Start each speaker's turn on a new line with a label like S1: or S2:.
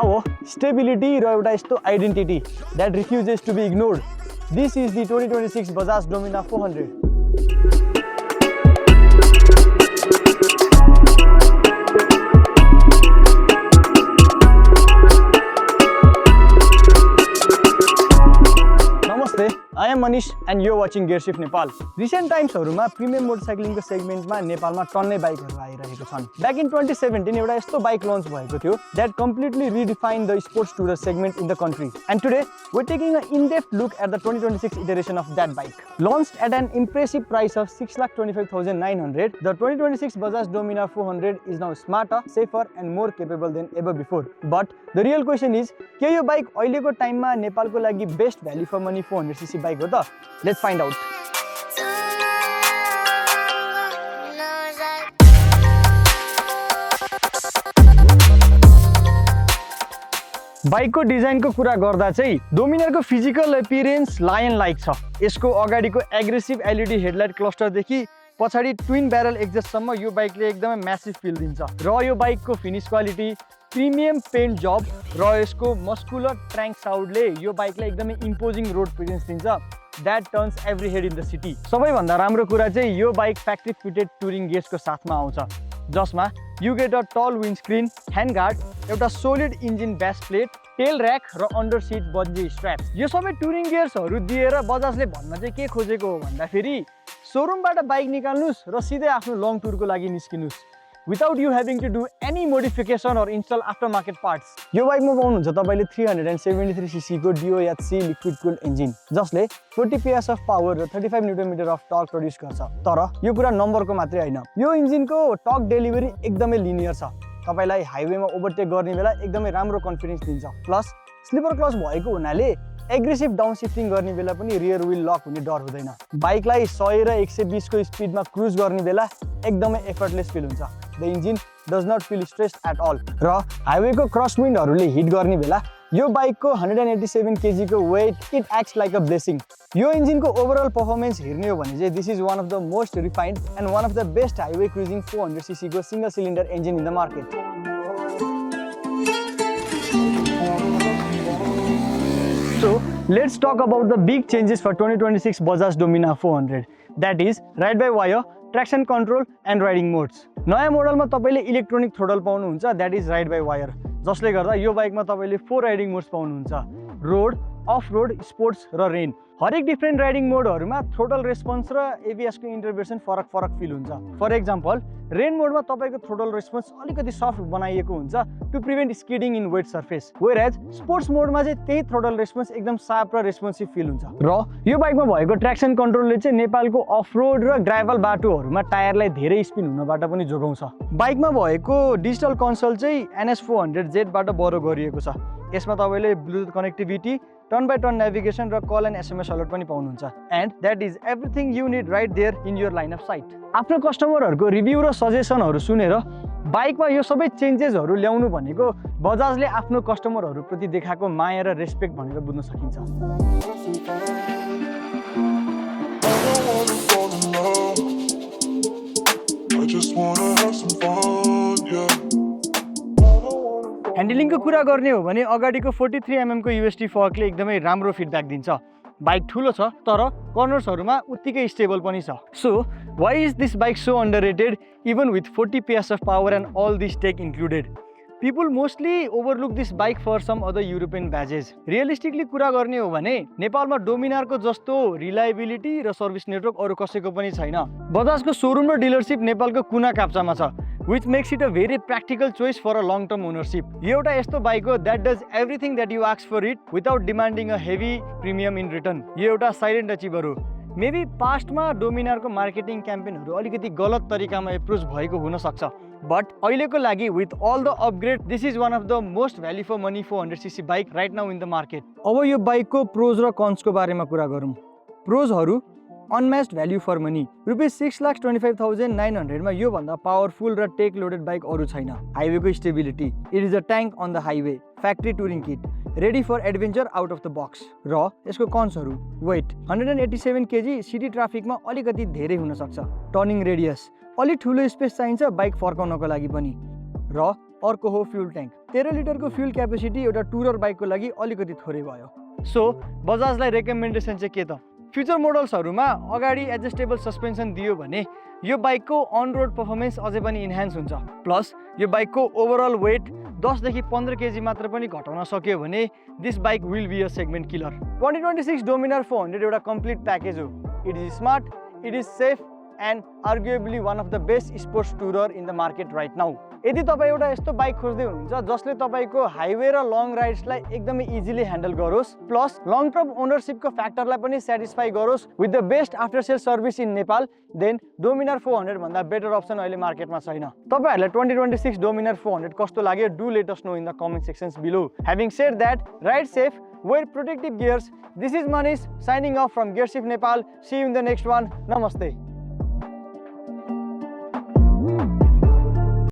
S1: power, stability र एउटा यस्तो identity that refuses to be ignored. This is the 2026 Bajaj Dominar 400. I am Manish and you are watching Gearshift Nepal. Recent times हरुमा premium मोटरसाइक्लिङको सेगमेन्टमा नेपालमा टन्नै बाइकहरु आइरहेको छन्. Back in 2017 एउटा यस्तो बाइक लन्च भएको थियो that completely redefined the sports tourer segment in the country. And today we're taking an in-depth look at the 2026 iteration of that bike. Launched at an impressive price of 6,25,900, the 2026 Bajaj Dominar 400 is now smarter, safer and more capable than ever before. But the real question is, के यो bike अहिलेको टाइममा नेपालको लागि best value for money 400cc bike हो त? Let's find out. बाइकको डिजाइनको कुरा गर्दा चाहिँ डोमिनारको फिजिकल एपियरेन्स लायन लाइक छ. यसको अगाडिको एग्रेसिभ एलईडी हेडलाइट क्लस्टरदेखि पछाडी ट्विन ब्यारल एक्जस्टसम्म यो बाइकले एकदमै म्यासिभ फिल दिन्छ. र यो बाइकको फिनिश क्वालिटी, प्रिमियम पेन्ट जब र यसको मस्कुलर ट्र्याङ्क साउन्डले यो बाइकलाई एकदमै इम्पोजिङ रोड प्रेजेन्स दिन्छ. That turns every head in the city. सबैभन्दा राम्रो कुरा चाहिँ यो बाइक फ्याक्ट्री फिटेड टुरिङ गेयर्सको साथमा आउँछ, जसमा you get a tall windscreen, handguard, एउटा solid engine base plate, tail rack र अन्डर सिट बन्जी स्ट्र्याप्स. यो सबै टुरिङ गियर्सहरू दिएर बजाजले भन्न चाहिँ के खोजेको हो भन्दाखेरि सोरुमबाट बाइक निकाल्नुस् र सिधै आफ्नो लङ टुरको लागि निस्किनुस्, without you having to do any modification or install aftermarket parts. यो बाइकमा पाउनुहुन्छ तपाईले 373cc को DOHC liquid cooled engine, जसले 40 PS of power र 35 Nm of torque प्रोड्युस गर्छ. तर यो कुरा नम्बरको मात्रै हैन, यो इन्जिनको टर्क डेलिभरी एकदमै लिनियर छ. तपाईलाई हाइवेमा ओभरटेक गर्ने बेला एकदमै राम्रो कन्फिडेन्स दिन्छ. प्लस स्लिपर क्लच भएको हुनाले एग्रेसिभ डाउन शिफ्टिङ गर्ने बेला पनि रियर व्हील लक हुने डर हुँदैन. बाइकलाई 100 र 120 को स्पिडमा क्रुज गर्ने बेला एकदमै एफर्टलेस फिल हुन्छ. The engine does not feel stressed at all. र हाइवेको क्रस विन्डहरूले हिट गर्ने बेला यो बाइकको 187 kg को weight it acts like a blessing. यो इन्जिनको ओभरअल परफर्मेन्स हेर्ने हो भने चाहिँ this is one of the most refined and one of the best highway cruising 400cc को single cylinder engine in the market. So let's talk about the big changes for 2026 Bajaj Dominar 400. That is ride by wire, traction control and riding modes. नयाँ मोडलमा तपाईले electronic throttle पाउनुहुन्छ, that is ride by wire, जसले गर्दा यो बाइकमा तपाईले 4 riding modes पाउनुहुन्छ: road, off road, sports र रेन. हरेक डिफरेन्ट राइडिङ मोडहरुमा थ्रोटल रेस्पोन्स र एबीएस को इन्टरभेन्सन फरक फिल हुन्छ. फर एक्जाम्पल रेन मोडमा तपाईको थ्रोटल रेस्पोन्स अलिकति सफ्ट बनाइएको हुन्छ to prevent skidding in wet surface, whereas sports मोडमा चाहिँ त्यही थ्रोटल रेस्पोन्स एकदम शार्प र रेस्पोन्सिभ फिल हुन्छ. र यो बाइकमा भएको ट्र्याक्सन कन्ट्रोलले चाहिँ नेपालको अफ रोड र ग्राभल बाटोहरुमा टायरलाई धेरै स्पिन हुनबाट पनि जोगाउँछ. बाइकमा भएको डिजिटल कन्सोल चाहिँ NS400Z बाट बरो गरिएको छ. यसमा तपाईले Bluetooth connectivity, turn by turn navigation र कल एन्ड एसएमएस अलर्ट पनि पाउनुहुन्छ. And that is everything you need right there in your line of sight. आफ्नो कस्टमरहरूको रिभ्यू र सजेसनहरू सुनेर बाइकमा यो सबै चेन्जेसहरू ल्याउनु भनेको बजाजले आफ्नो कस्टमरहरूप्रति देखाएको माया र रेस्पेक्ट भनेर बुझ्न सकिन्छ. ह्यान्डलिङको कुरा गर्ने हो भने अगाडिको 43mm को USD फर्कले एकदमै राम्रो फिडब्याक दिन्छ. बाइक ठुलो छ तर कर्नर्सहरुमा उत्तिकै स्टेबल पनि छ. So why is this bike so underrated even with 40 PS of power and all this tech included? People mostly overlook this bike for some other European badges. Realistically कुरा गर्ने हो भने नेपालमा डोमिनारको जस्तो रिलायबिलिटी र सर्भिस नेटवर्क अरु कसैको पनि छैन. बजाजको सोरुम र डिलरशिप नेपालको कुना काप्चामा छ, which makes it a very practical choice for a long term ownership. यो एउटा यस्तो बाइक हो that does everything that you ask for it without demanding a heavy premium in return. यो एउटा साइलेन्ट अचिभर हो. मेबी पास्टमा डोमिनारको मार्केटिङ क्याम्पेनहरु अलिकति गलत तरिकामा एप्रोच भएको हुन सक्छ, बट अहिलेको लागि with all the upgrade this is one of the most value for money 400cc bike right now in the market. अब यो बाइकको प्रोज र कन्सको बारेमा कुरा गरौँ. प्रोजहरु unmatched value for money rupees 6,25,900 मा यो भन्दा पावरफुल र टेक लोडेड बाइक अरु छैन. हाइवेको stability, it is a tank on the highway, factory touring kit, ready for adventure out of the box. र यसको कन्सहरु वेट 187 kg, सिटी ट्राफिकमा अलिकति धेरै हुन सक्छ. टर्निङ रेडियस, अलि ठुलो स्पेस चाहिन्छ बाइक फर्काउनको लागि पनि. र अर्को हो फ्युल ट्याङ्क 13 लिटरको फ्युल क्यापेसिटी एउटा टुरर बाइकको लागि अलिकति थोरै भयो सो बजाजलाई रेकमेन्डेसन चाहिँ के त फ्युचर मोडल्सहरूमा अगाडि एडजस्टेबल सस्पेन्सन दियो भने यो बाइकको अन रोड पर्फर्मेन्स अझै पनि इन्हान्स हुन्छ प्लस यो बाइकको ओभरअल वेट 10 देखि 15 केजी मात्र पनि घटाउन सक्यो भने this bike will be a segment killer 2026 Dominar 400 एउटा कम्प्लिट प्याकेज हो it is smart it is safe and arguably one of the best sports tourer in the market right now. यदि तपाईं एउटा यस्तो बाइक खोज्दै हुनुहुन्छ जसले तपाईको हाइवे र लङ राइड्सलाई एकदमै इजिली ह्यान्डल गरोस् प्लस लङ टर्म ओनरशिपको फ्याक्टरलाई पनि सेटिस्फाई गरोस् with the best after sale service in Nepal then Dominar 400 भन्दा बेटर अप्सन अहिले मार्केटमा छैन तपाईहरुलाई 2026 डोमिनार 400 कस्तो लाग्यो do let us know in the comment sections below having shed that ride safe wear protective gears this is Manish signing off from Gearshift Nepal see you in the next one namaste